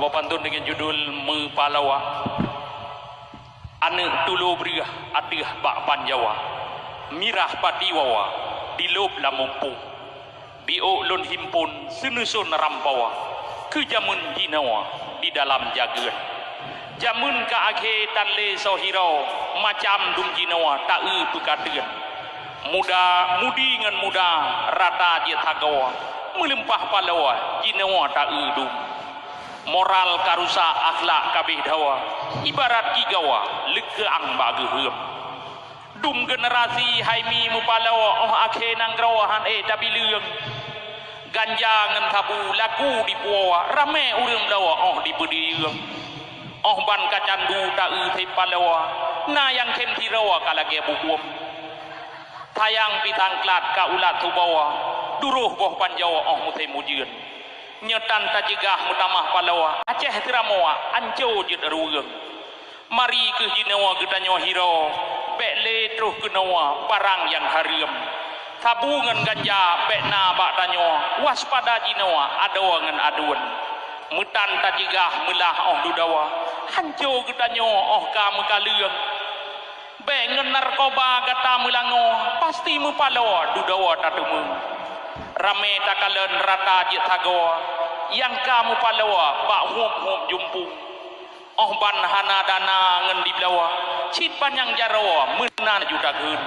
Pantun dengan judul Mepalawa. Anak tulu beriah adih bak panjawa. Mirah patiwawa dilob la mumpung. Biok lon himpun senusun rampawa. Kejamun jinawa di dalam jagaan. Jamun ka akhe tanle sohirau macam dum jinawa tak pekatian. Muda mudi ngan muda rata je thagawa. Melempah palawa jinawa tak dum. Moral karusa akhlak kabeh dawa ibarat gigawa lekeang bagehem dum generasi haimi mupalawa oh akhe nang grawahan tapi leung ganja ngan tabu laku di puawa rame urang dawa oh di bediung oh ban kacandu ta te palawa na yang kem tirawa kalage bukuam tayang pitangklat ka ulat tubawa duruh boh panjawa oh mute mujeun nyetan tajigah mutamah palawa Aceh tiramoa anjo jid ruang mari ke jinawa gedanyo hiro bekle terus kenawa barang yang hariam tabungan ganja bekna bak danyo waspada jinawa adawa ngan aduan mutan tajigah melah oh dudawa anjo gedanyo oh ka mekaleung bek ngan narkoba gata melango pasti mepalawa dudawa tatumung rame takalen rata je thagawa yang kamu palawa bak hum jumpung oh ban hana dana ngen di belawa cit panjang jarawa menan juta geun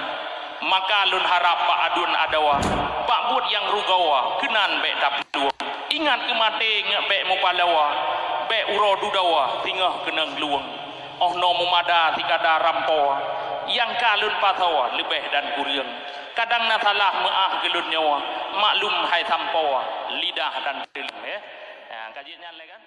maka lun harap bak adun adawa bak buat yang rugawa kenan bek tapdua ingat kemate ngek bek mu palawa bek uro dudawa tingah kenang luang oh no mumada tikada rampoa yang kalun patawa lebih dan kurang kadang na salah maah gelun nyawa maklum hai tampawa lidah dan telinga ya kajiannya kan